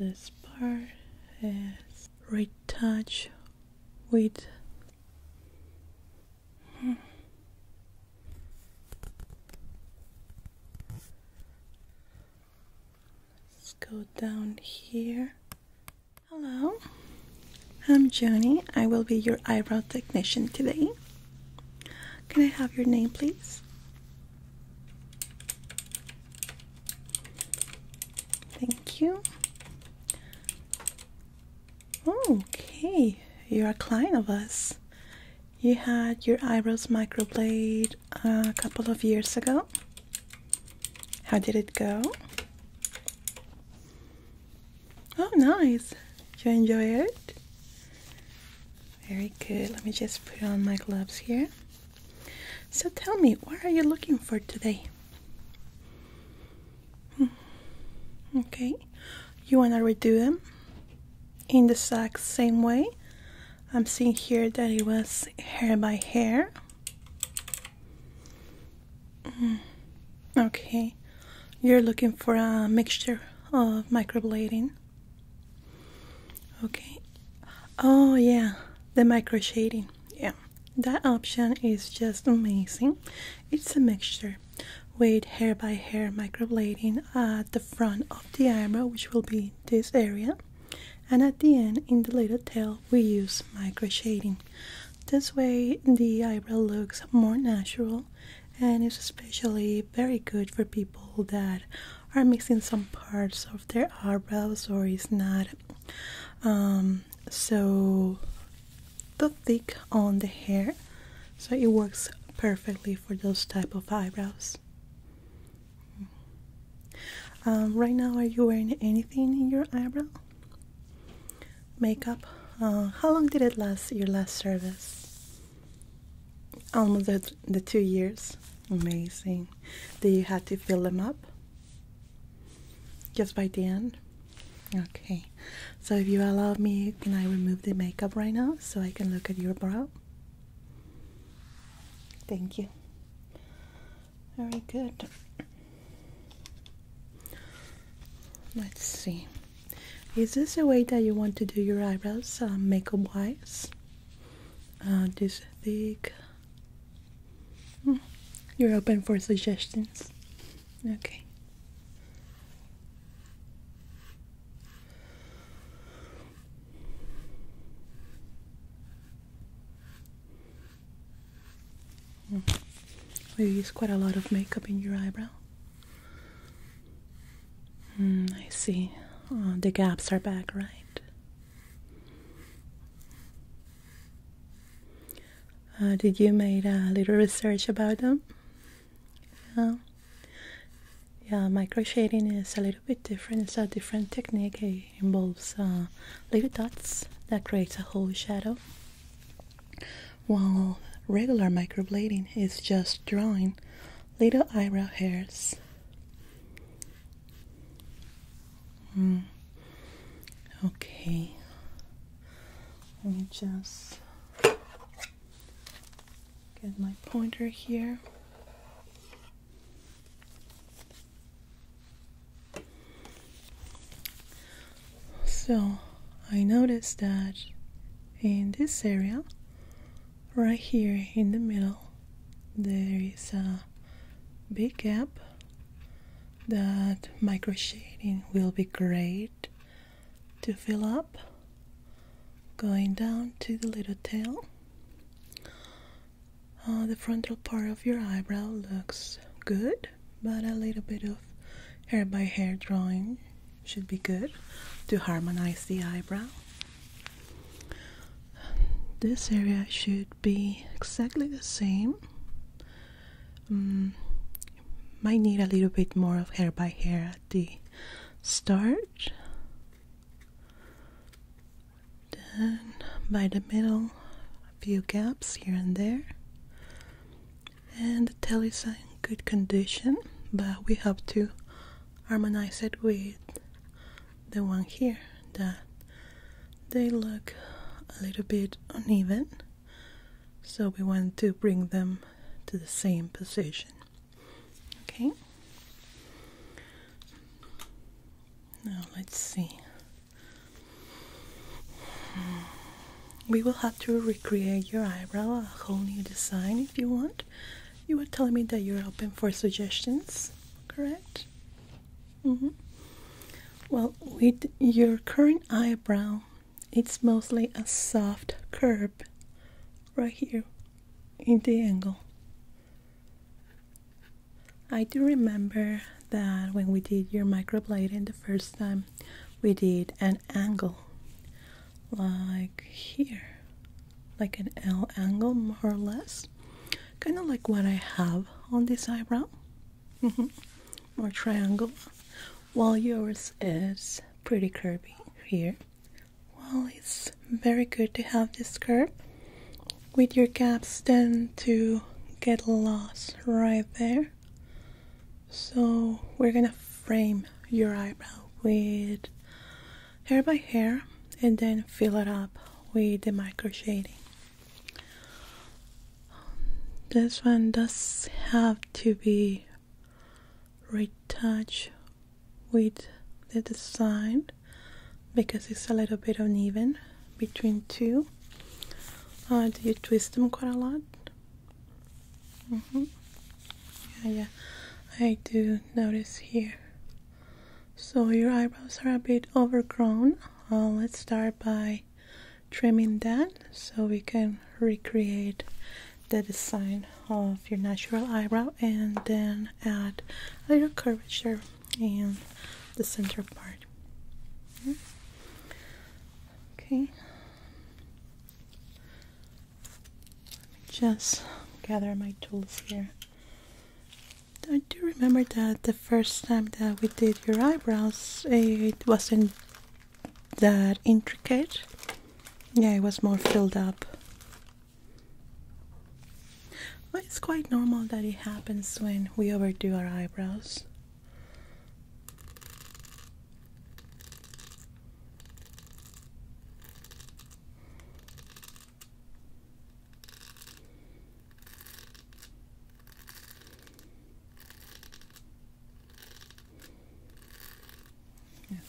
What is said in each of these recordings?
this part is retouch with let's go down here. Hello, I'm Jonie. I will be your eyebrow technician today. Can I have your name, please? Thank you. Okay, you're a client of us. You had your eyebrows microblade a couple of years ago. How did it go? Oh, nice. Did you enjoy it? Very good. Let me just put on my gloves here. So tell me, what are you looking for today? Okay, you want to redo them in the exact same way? I'm seeing here that it was hair by hair. Okay, you're looking for a mixture of microblading. Okay. Oh yeah, the micro shading. Yeah, that option is just amazing. It's a mixture with hair by hair microblading at the front of the eyebrow, which will be this area, and at the end in the little tail we use micro shading. This way the eyebrow looks more natural, and it's especially very good for people that are missing some parts of their eyebrows or is not so thick on the hair. So it works perfectly for those type of eyebrows. Right now, are you wearing anything in your eyebrow? Makeup? How long did it last, your last service? Almost the 2 years. Amazing. Did you have to fill them up? Just by the end? Okay. So if you allow me, can I remove the makeup right now so I can look at your brow? Thank you. Very good. Let's see. Is this a way that you want to do your eyebrows makeup wise? This thick? You're open for suggestions? Okay. You use quite a lot of makeup in your eyebrow. I see. The gaps are back, right? Did you make a little research about them? Yeah, micro shading is a little bit different. It's a different technique. It involves little dots that creates a whole shadow, while regular microblading is just drawing little eyebrow hairs. Okay, let me just get my pointer here. So I noticed that in this area right here in the middle there is a big gap that micro shading will be great to fill up, going down to the little tail. The frontal part of your eyebrow looks good, but a little bit of hair by hair drawing should be good to harmonize the eyebrow. This area should be exactly the same. Might need a little bit more of hair by hair at the start. Then by the middle, a few gaps here and there. And the tail is in good condition, but we have to harmonize it with the one here, that they look a little bit uneven, so we want to bring them to the same position. Okay, now let's see. We will have to recreate your eyebrow, a whole new design if you want. You were telling me that you're open for suggestions, correct? Well, with your current eyebrow, it's mostly a soft curve right here in the angle. I do remember that when we did your microblading the first time, we did an angle like here, like an L angle more or less, kind of like what I have on this eyebrow. More triangle, while yours is pretty curvy here. Well, it's very good to have this curve. With your gaps tend to get lost right there. So we're gonna frame your eyebrow with hair by hair and then fill it up with the micro shading. This one does have to be retouched with the design because it's a little bit uneven between two. Do you twist them quite a lot? Yeah, I do notice here. So your eyebrows are a bit overgrown. Let's start by trimming that so we can recreate the design of your natural eyebrow and then add a little curvature in the center part. Okay. Just gather my tools here. I do remember that the first time that we did your eyebrows, it wasn't that intricate. Yeah, it was more filled up. But it's quite normal that it happens when we overdo our eyebrows.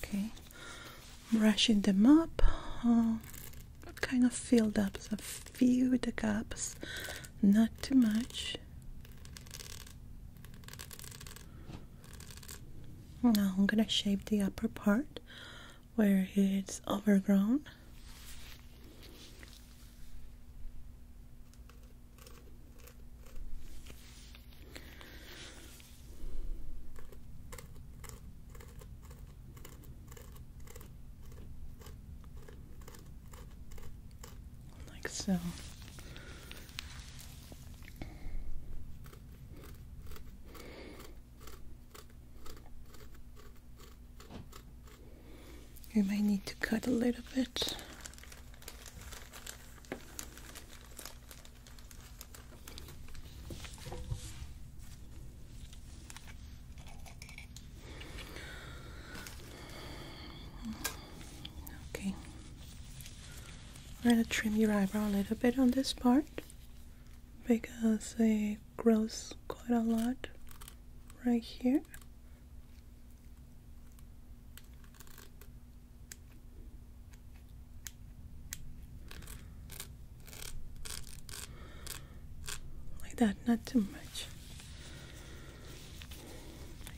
Okay, brushing them up, kind of filled up a few of the gaps, not too much. Now I'm gonna shape the upper part where it's overgrown. Like so. You might need to cut a little bit. Okay. I'm going to trim your eyebrow a little bit on this part because it grows quite a lot right here. That, not too much.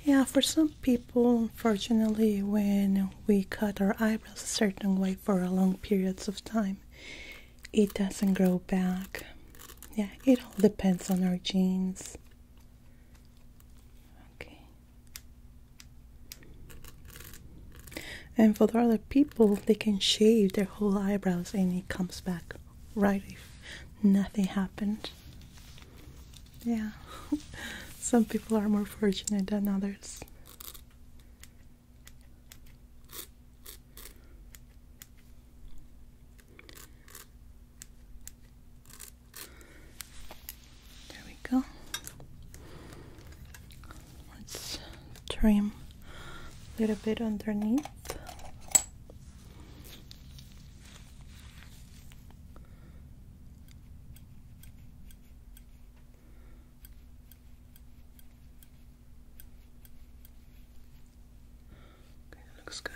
Yeah, for some people, unfortunately, when we cut our eyebrows a certain way for a long periods of time, it doesn't grow back. Yeah, it all depends on our genes. Okay. And for the other people, they can shave their whole eyebrows and it comes back right if nothing happened. Yeah, some people are more fortunate than others. There we go. Let's trim a little bit underneath. Looks good.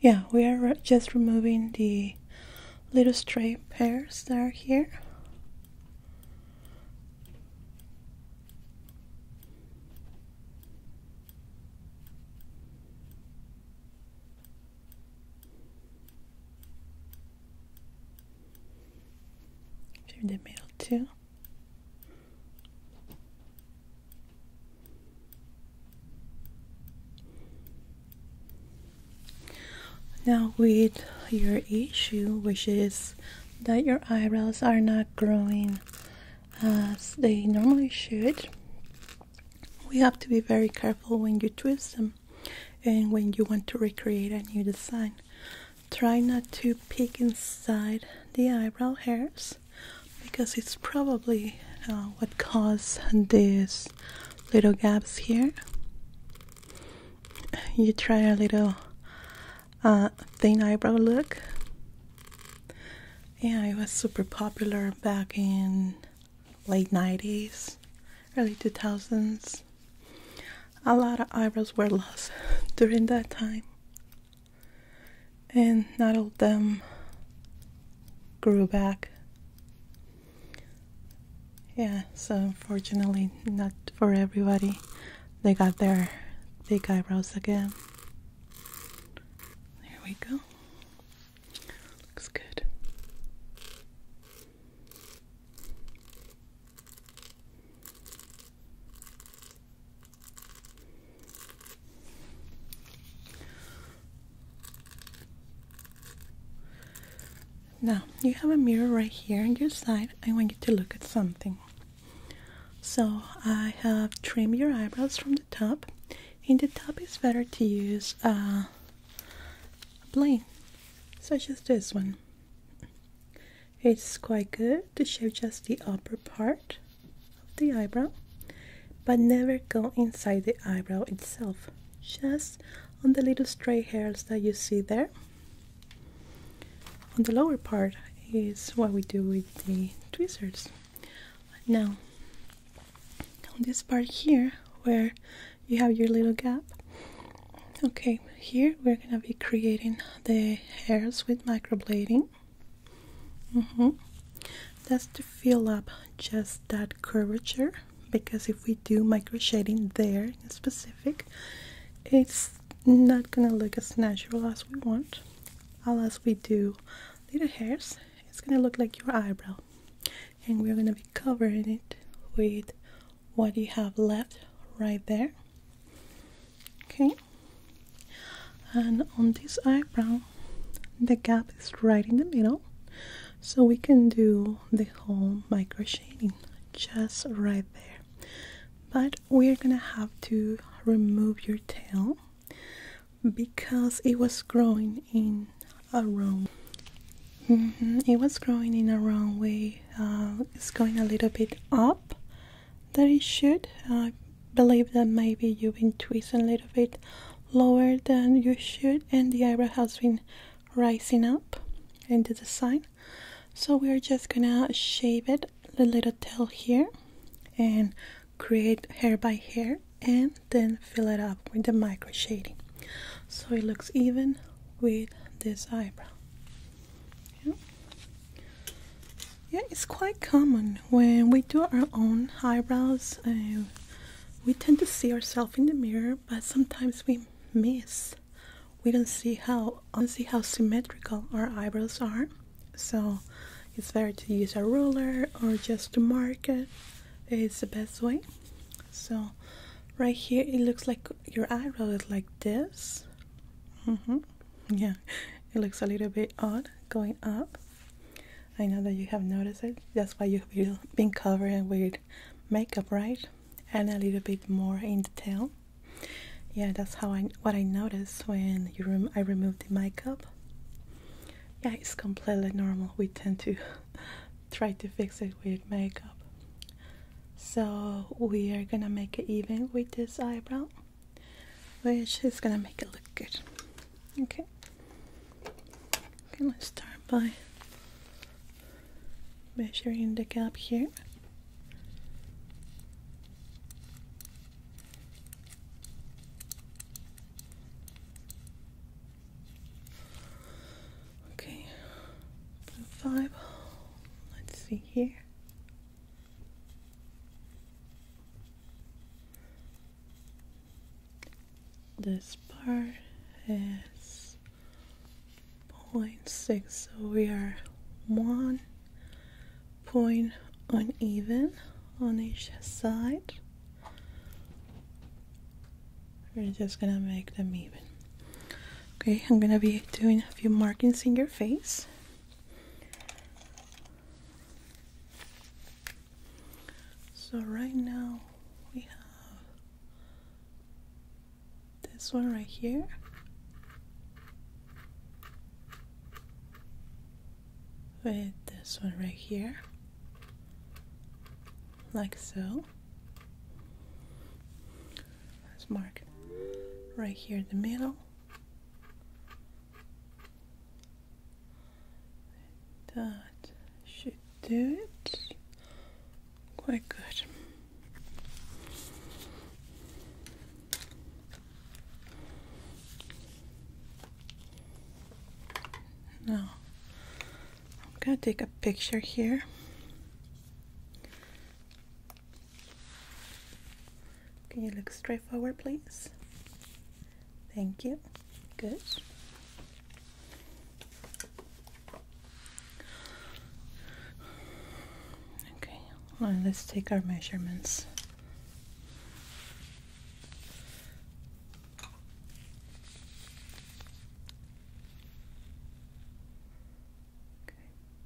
Yeah, we are just removing the little stray hairs that are here. In the middle too. Now with your issue, which is that your eyebrows are not growing as they normally should, we have to be very careful when you twist them and when you want to recreate a new design. Try not to peek inside the eyebrow hairs, because it's probably what caused these little gaps here. You try a little thin eyebrow look. Yeah, it was super popular back in late 90s, early 2000s. A lot of eyebrows were lost during that time, and not all of them grew back. Yeah, so unfortunately, not for everybody, they got their big eyebrows again. There we go. Looks good. Now, you have a mirror right here on your side. I want you to look at something. So, I have trimmed your eyebrows from the top. In the top, it's better to use a blade, such as this one. It's quite good to shape just the upper part of the eyebrow, but never go inside the eyebrow itself, just on the little stray hairs that you see there. On the lower part is what we do with the tweezers. Now, on this part here, where you have your little gap, okay, here we're gonna be creating the hairs with microblading. That's to fill up just that curvature, because if we do micro shading there in specific, it's not gonna look as natural as we want. Unless we do little hairs, it's gonna look like your eyebrow, and we're gonna be covering it with what you have left right there. Okay, and on this eyebrow, the gap is right in the middle, so we can do the whole micro shading just right there. But we're gonna have to remove your tail because it was growing in a wrong. It was growing in a wrong way. It's going a little bit up that it should. I believe that maybe you've been twisting a little bit lower than you should, and the eyebrow has been rising up in the design. So we're just gonna shape it, the little tail here, and create hair by hair, and then fill it up with the micro shading, so it looks even with this eyebrow. Yeah, it's quite common when we do our own eyebrows. We tend to see ourselves in the mirror, but sometimes we miss. We don't see how symmetrical our eyebrows are. So it's better to use a ruler or just to mark it. It's the best way. So right here, it looks like your eyebrow is like this. Yeah, it looks a little bit odd going up. I know that you have noticed it. That's why you've been covered with makeup, right? And a little bit more in the tail. Yeah, that's what I noticed when I removed the makeup. Yeah, it's completely normal. We tend to try to fix it with makeup. So we are gonna make it even with this eyebrow, which is gonna make it look good. Okay, let's start by measuring the gap here. see here. This part is 0.6, so we are 1 point uneven on each side. We're just gonna make them even. Okay, I'm gonna be doing a few markings in your face. So right now we have this one right here, with this one right here, like so. Let's mark right here in the middle. That should do it. Quite good. Now, I'm gonna take a picture here. Can you look straight forward, please? Thank you. Good. Okay, well, let's take our measurements.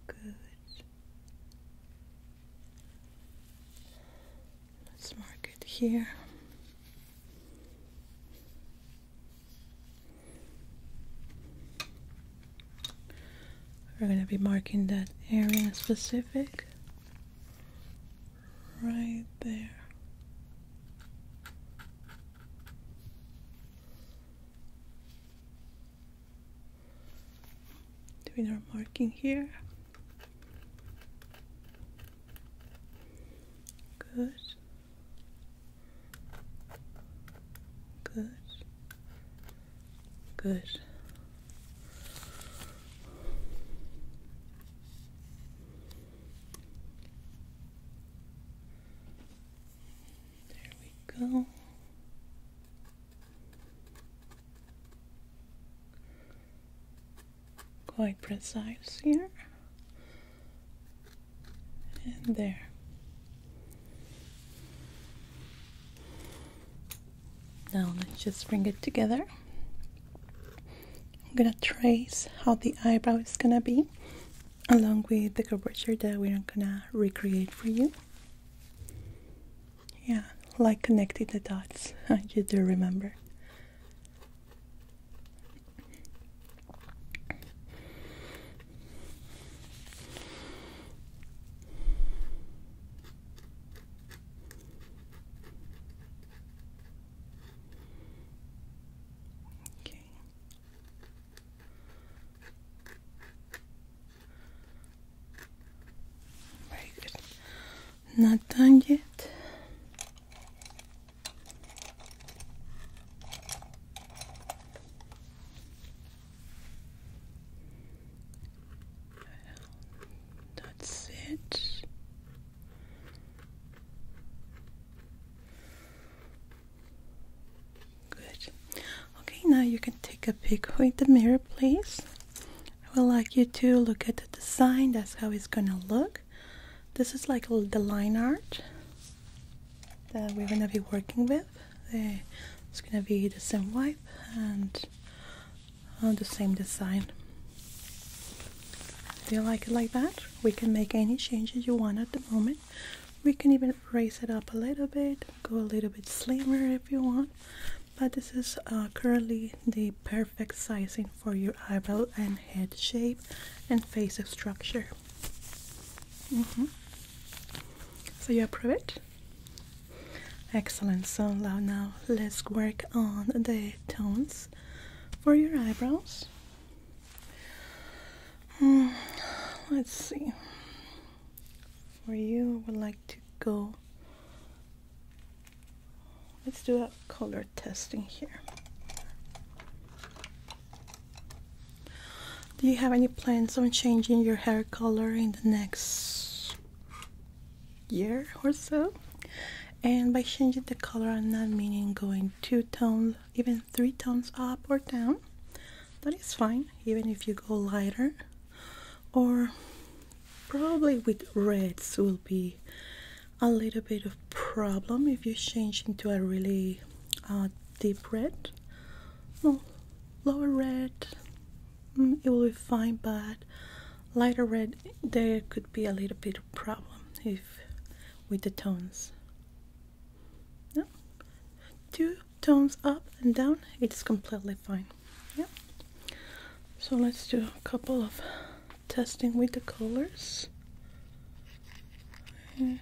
Good. Let's mark it here. We're going to be marking that area specific right there. Doing our marking here. Good. Good. Good. There we go. Quite precise here. And there. Now let's just bring it together. I'm gonna trace how the eyebrow is gonna be, along with the curvature that we're gonna recreate for you. Yeah, like connecting the dots. You do remember. Not done yet. That's it. Good. Okay, now you can take a pic with the mirror, please. I would like you to look at the design. That's how it's gonna look. This is like the line art that we're going to be working with. It's going to be the same wipe and the same design. Do you like it like that? We can make any changes you want at the moment. We can even raise it up a little bit, go a little bit slimmer if you want. But this is currently the perfect sizing for your eyebrow and head shape and face structure. So you approve it? Excellent. So now let's work on the tones for your eyebrows. Let's see. For you, I would like to go. Let's do a color testing here. Do you have any plans on changing your hair color in the next year or so. And by changing the color, I'm not meaning going 2 tones, even 3 tones up or down. That is fine, even if you go lighter. Or probably with reds will be a little bit of problem if you change into a really deep red. No, lower red, it will be fine, but lighter red, there could be a little bit of problem if with the tones. Yeah. 2 tones up and down, it's completely fine. Yeah. So let's do a couple of testing with the colors. I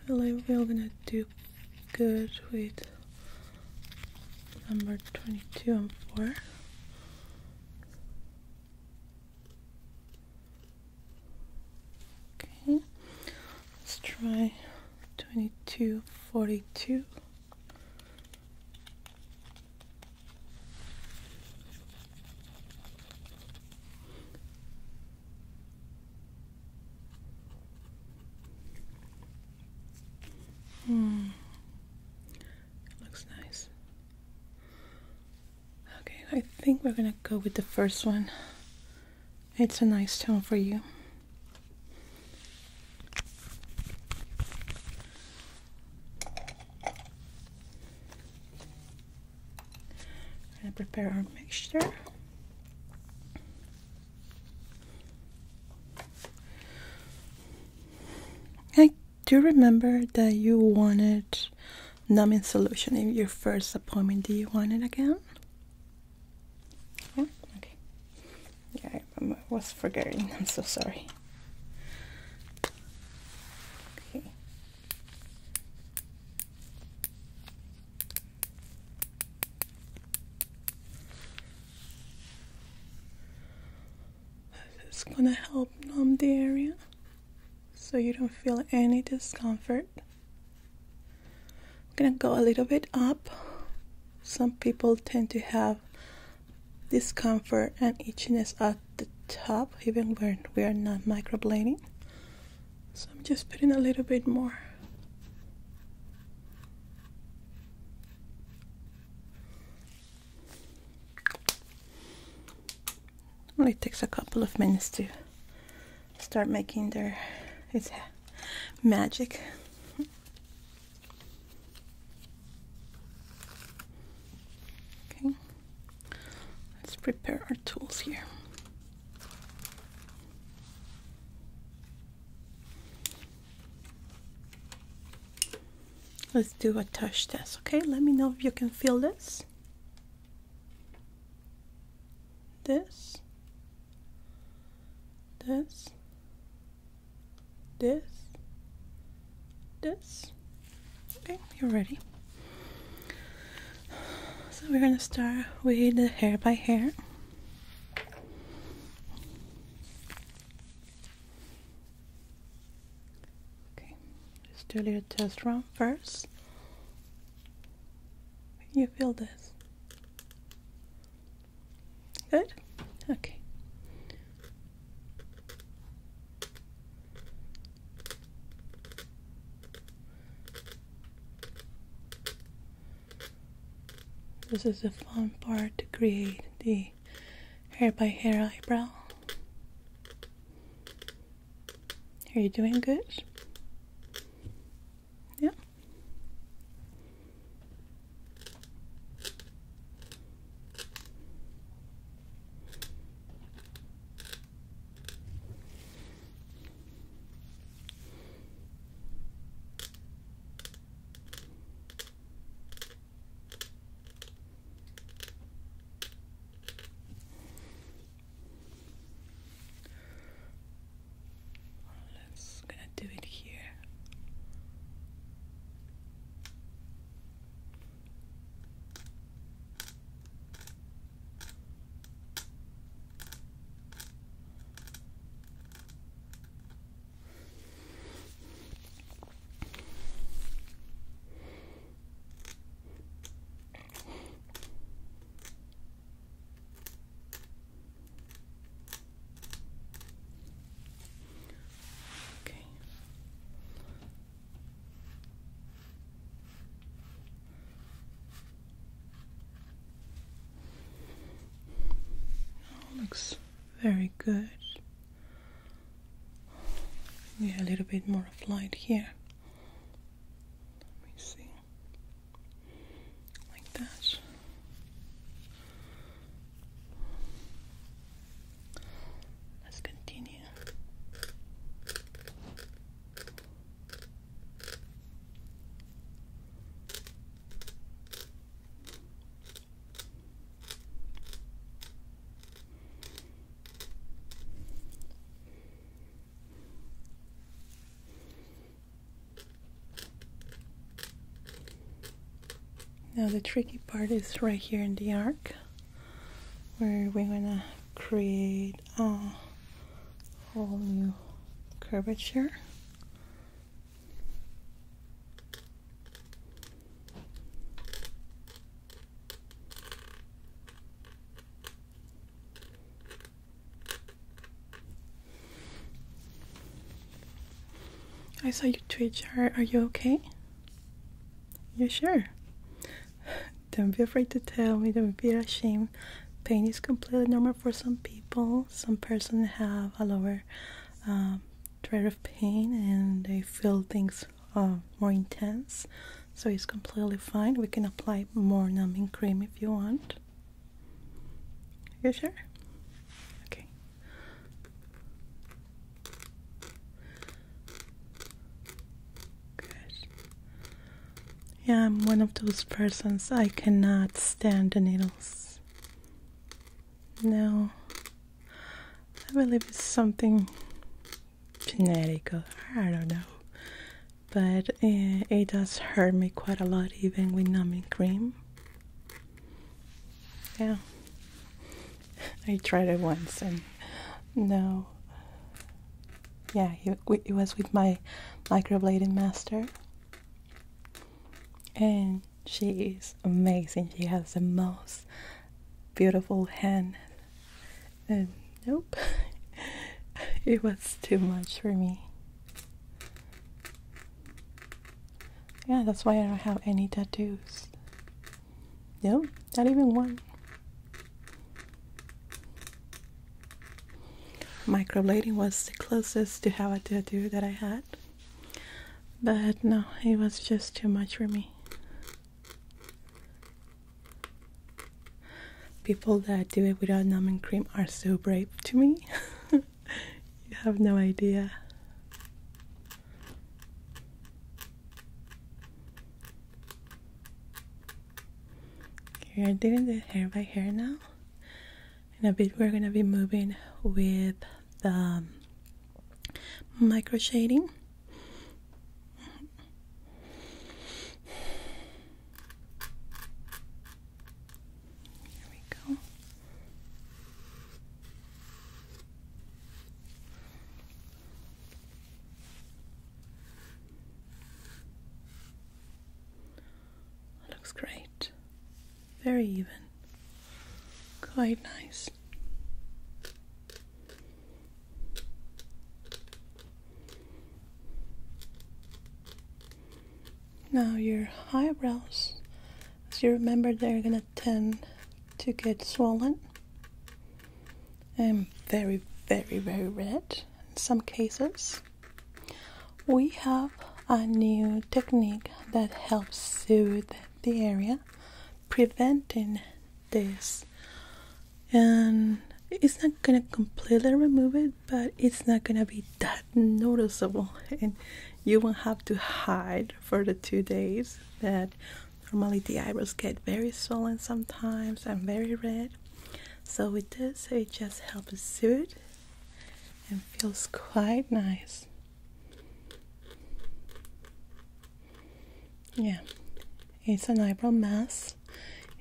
believe we're gonna do good with number 22 and 4. Okay, let's try 22, 42. Looks nice. Okay, I think we're gonna go with the first one. It's a nice tone for you. We're gonna prepare our mixture. I do remember that you wanted numbing solution in your first appointment. Do you want it again? Yeah? Okay. Yeah, I was forgetting. I'm so sorry. Okay. It's gonna help numb the area so you don't feel any discomfort. I'm gonna go a little bit up. Some people tend to have discomfort and itchiness at the top even when we are not microblading. So I'm just putting a little bit more. Only takes a couple of minutes to start making its magic. Okay, let's prepare our tools here. Let's do a touch test, okay? Let me know if you can feel this. This. This. This. This. Okay, you're ready. So we're gonna start with the hair by hair. Okay, let's do a little test run first. Can you feel this? Good? Okay. This is the fun part to create the hair by hair eyebrow. Are you doing good? Yeah. Do it looks very good. Yeah, a little bit more of light here. Let me see. Like that. Let's continue. Now the tricky part is right here in the arc, where we're gonna create a whole new curvature. I saw you twitch. Are you okay? You sure? Don't be afraid to tell me, don't be ashamed. Pain is completely normal for some people. Some persons have a lower threat of pain and they feel things more intense. So it's completely fine. We can apply more numbing cream if you want. You sure? Okay. Yeah, I'm one of those persons. I cannot stand the needles. No. I believe it's something genetic or I don't know. But it does hurt me quite a lot even with numbing cream. Yeah. I tried it once and no. Yeah, it was with my microblading master. And she is amazing. She has the most beautiful hand. And nope, it was too much for me. Yeah, that's why I don't have any tattoos. Nope, not even one. Microblading was the closest to have a tattoo that I had. But no, it was just too much for me. People that do it without numbing cream are so brave to me. You have no idea. We are doing the hair by hair now. In a bit we're going to be moving with the micro shading. Great, very even, quite nice. Now your eyebrows, as you remember, they're gonna tend to get swollen and very, very, very red in some cases. We have a new technique that helps soothe the area, preventing this, and it's not gonna completely remove it, but it's not gonna be that noticeable, and you won't have to hide for the 2 days that normally the eyebrows get very swollen sometimes and very red. So with this, it just helps soothe and feels quite nice. Yeah, it's an eyebrow mask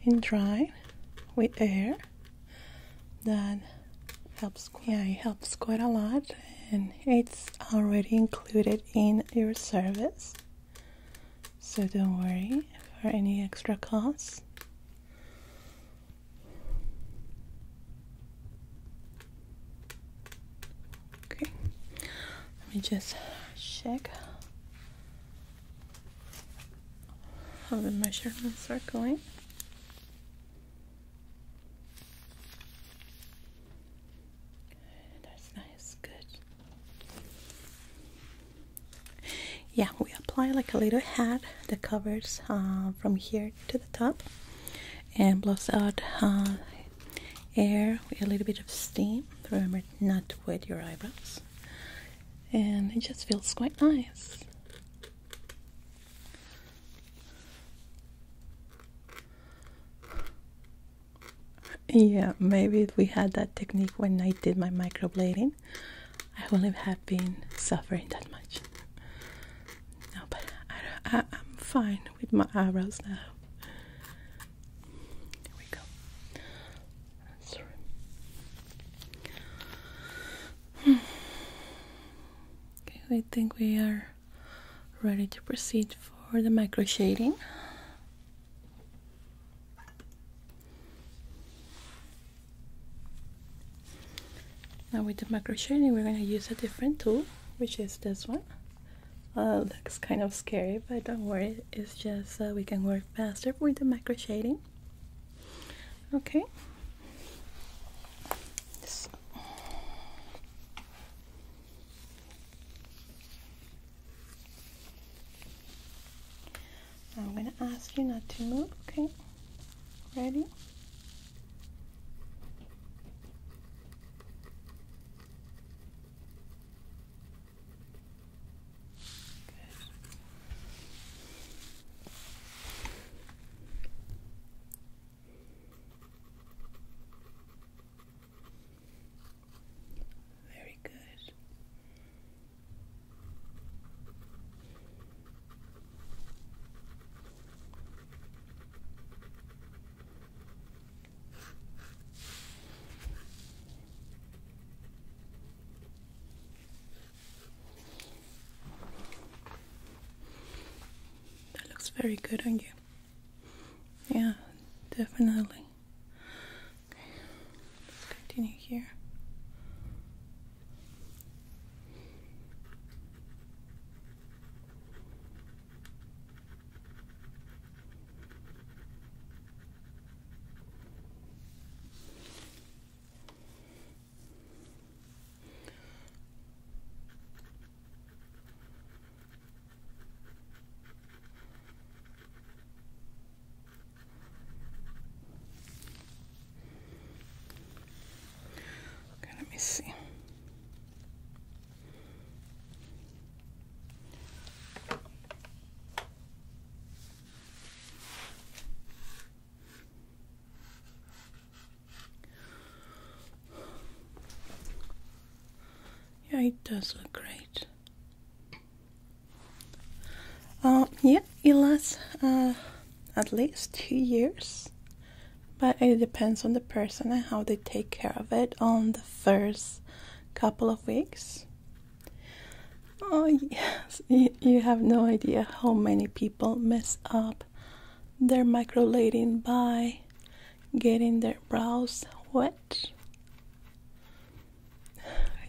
in dry with air that helps. Yeah, it helps quite a lot, and it's already included in your service, so don't worry for any extra costs. Okay, let me just check how the measurements are going. yeah, we apply like a little hat that covers from here to the top and blows out air with a little bit of steam. Remember not to wet your eyebrows, and it just feels quite nice. Yeah, maybe if we had that technique when I did my microblading, I wouldn't have been suffering that much. No, but I'm fine with my eyebrows now. Here we go. Okay, I think we are ready to proceed for the micro shading. Now with the micro shading, we're going to use a different tool, which is this one. Looks kind of scary, but don't worry, it's just we can work faster with the micro shading. Okay. So. I'm going to ask you not to move, okay? Ready? Very good on you. Yeah, definitely. Okay, let's continue here. See. Yeah, it does look great. Yeah, it lasts at least 2 years. But it depends on the person and how they take care of it on the first couple of weeks. Oh yes, you have no idea how many people mess up their microblading by getting their brows wet.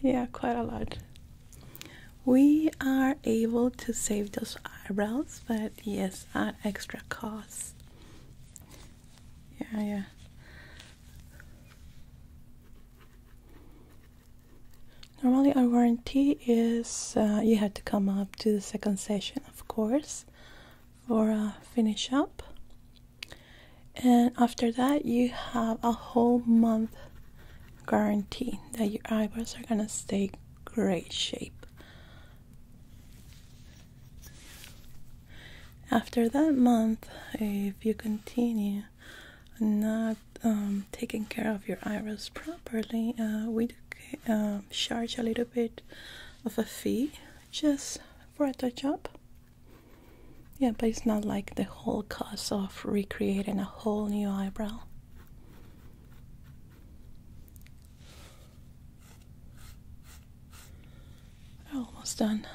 Yeah, quite a lot. We are able to save those eyebrows, but yes, at extra cost. Yeah. Normally our warranty is you have to come up to the second session, of course, for a finish up. And after that you have a whole month guarantee that your eyebrows are gonna stay great shape. After that month, if you continue not taking care of your eyebrows properly, we charge a little bit of a fee just for a touch-up. Yeah, but it's not like the whole cost of recreating a whole new eyebrow. Almost done.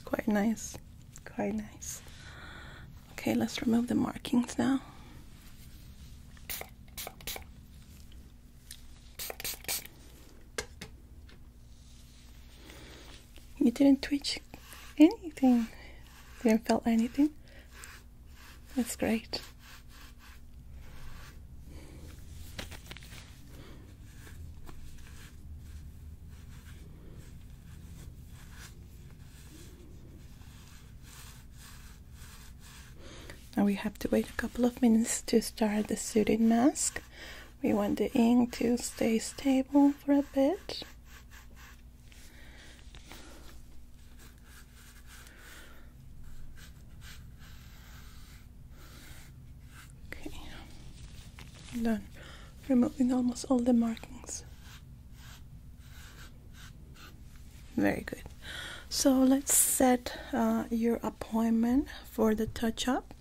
Quite nice, quite nice. Okay, let's remove the markings now. You didn't twitch anything. Didn't feel anything. That's great. Now we have to wait a couple of minutes to start the soothing mask. We want the ink to stay stable for a bit. Okay, I'm done removing almost all the markings. Very good. So let's set your appointment for the touch-up.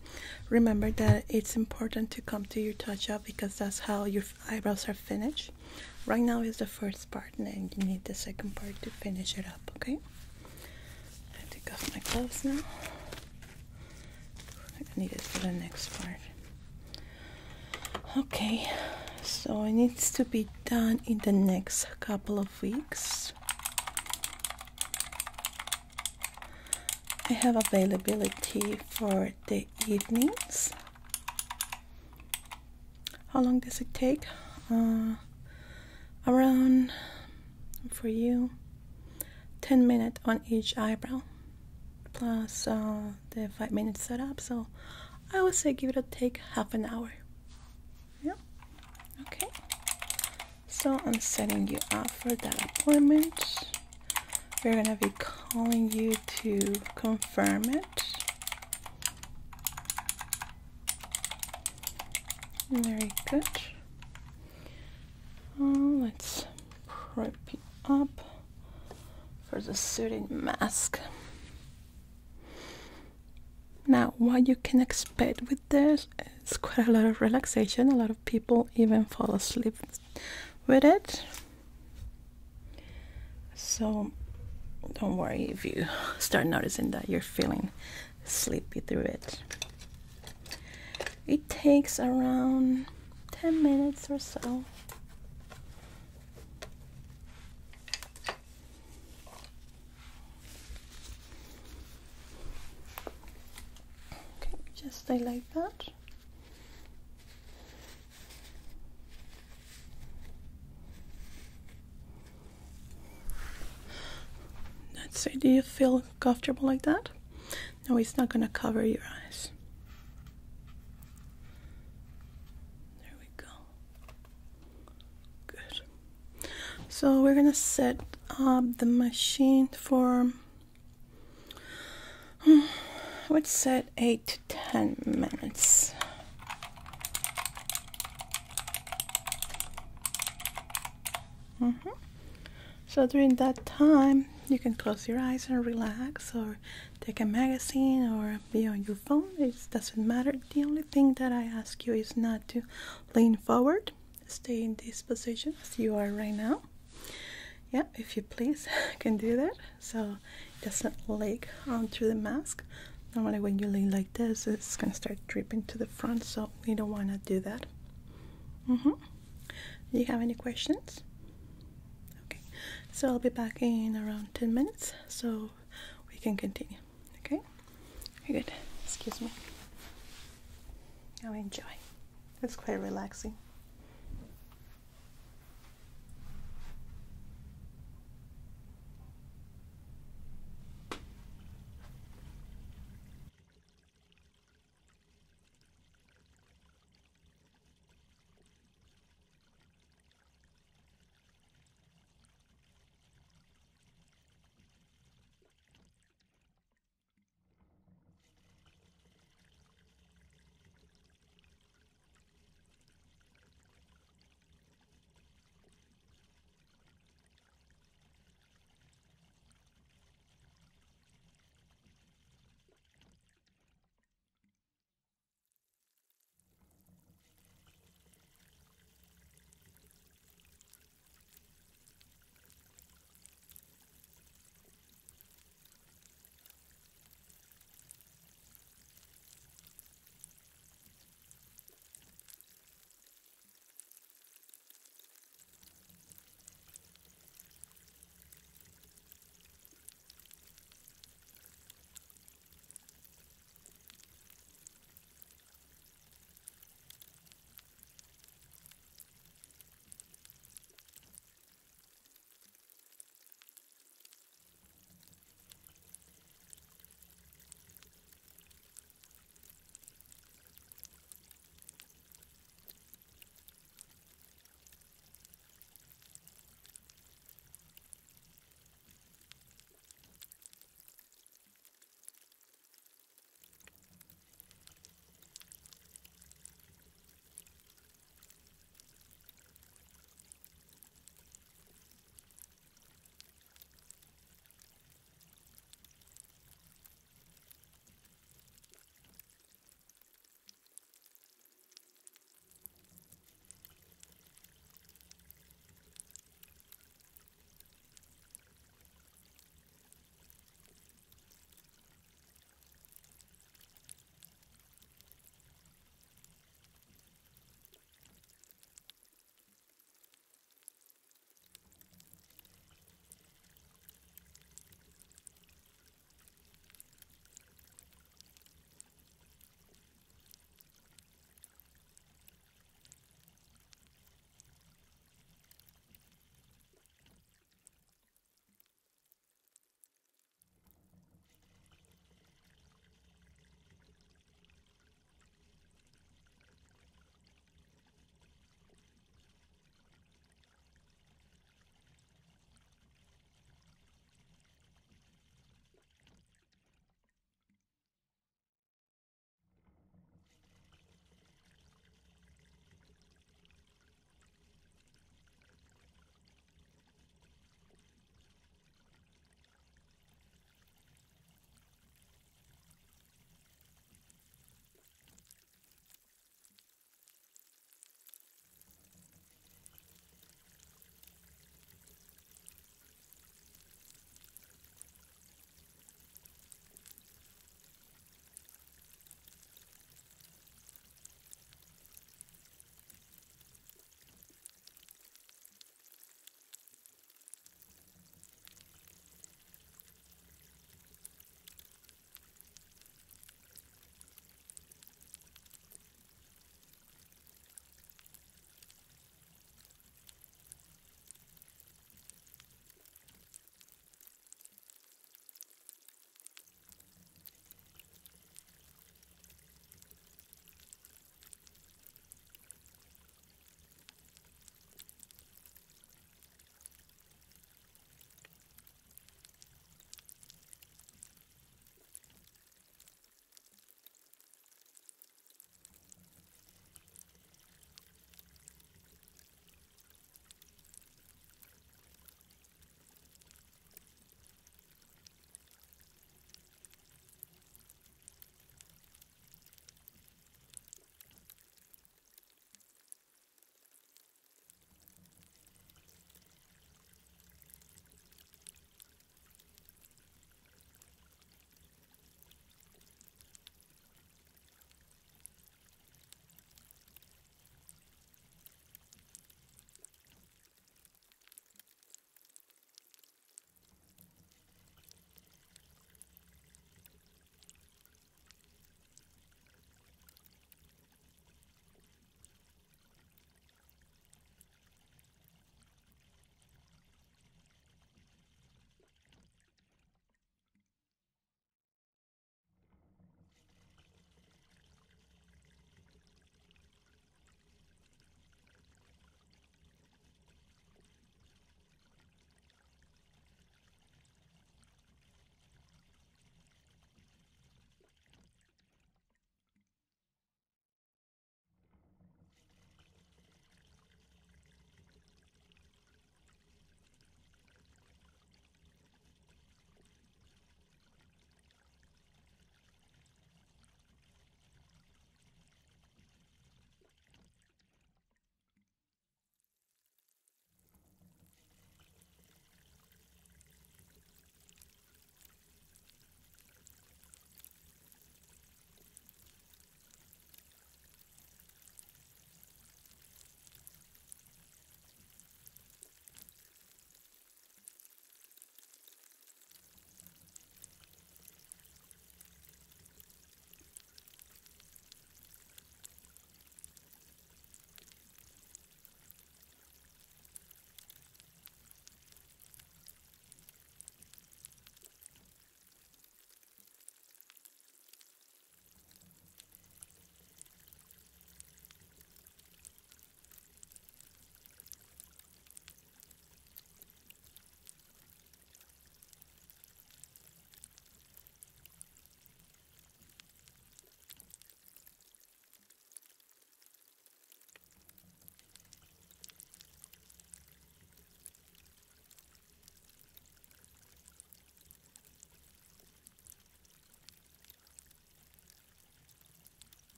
Remember that it's important to come to your touch-up because that's how your eyebrows are finished. Right now is the first part, and then you need the second part to finish it up, okay? I take off my gloves now. I need it for the next part. Okay, so it needs to be done in the next couple of weeks. I have availability for the evenings. How long does it take? Around, for you, 10 minutes on each eyebrow, plus the 5-minute setup. So I would say give it a take half an hour. Yeah, okay. So I'm setting you up for that appointment. We're gonna be calling you to confirm it. Very good. Let's prep it up for the soothing mask. Now, what you can expect with this is quite a lot of relaxation. A lot of people even fall asleep with it. So don't worry if you start noticing that you're feeling sleepy through it. It takes around 10 minutes or so. Okay, just stay like that. So do you feel comfortable like that? No, it's not going to cover your eyes. There we go. Good. So we're going to set up the machine for, let's set 8 to 10 minutes. So during that time, you can close your eyes and relax, or take a magazine, or be on your phone. It doesn't matter. The only thing that I ask you is not to lean forward. Stay in this position as you are right now. Yeah, if you please, can do that. So it doesn't leak onto the mask. Normally when you lean like this, it's going to start dripping to the front, so we don't want to do that. Do you have any questions? So I'll be back in around 10 minutes, so we can continue. Okay? Very good. Excuse me. Now enjoy. It's quite relaxing.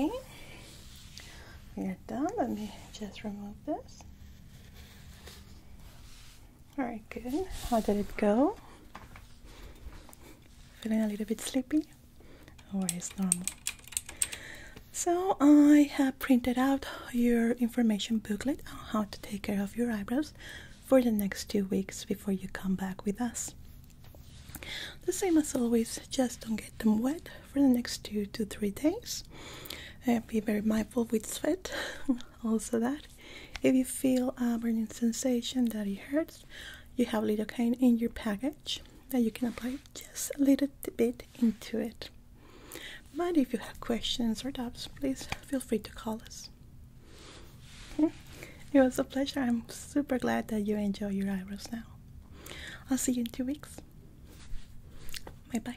Okay, we're done. Let me just remove this. Alright, good. How did it go? Feeling a little bit sleepy? Or is normal? So I have printed out your information booklet on how to take care of your eyebrows for the next 2 weeks before you come back with us. The same as always, just don't get them wet for the next 2 to 3 days. Be very mindful with sweat. Also that if you feel a burning sensation that it hurts, you have lidocaine in your package that you can apply just a little bit into it. But if you have questions or doubts, please feel free to call us. It was a pleasure. I'm super glad that you enjoy your eyebrows now. I'll see you in 2 weeks. Bye bye.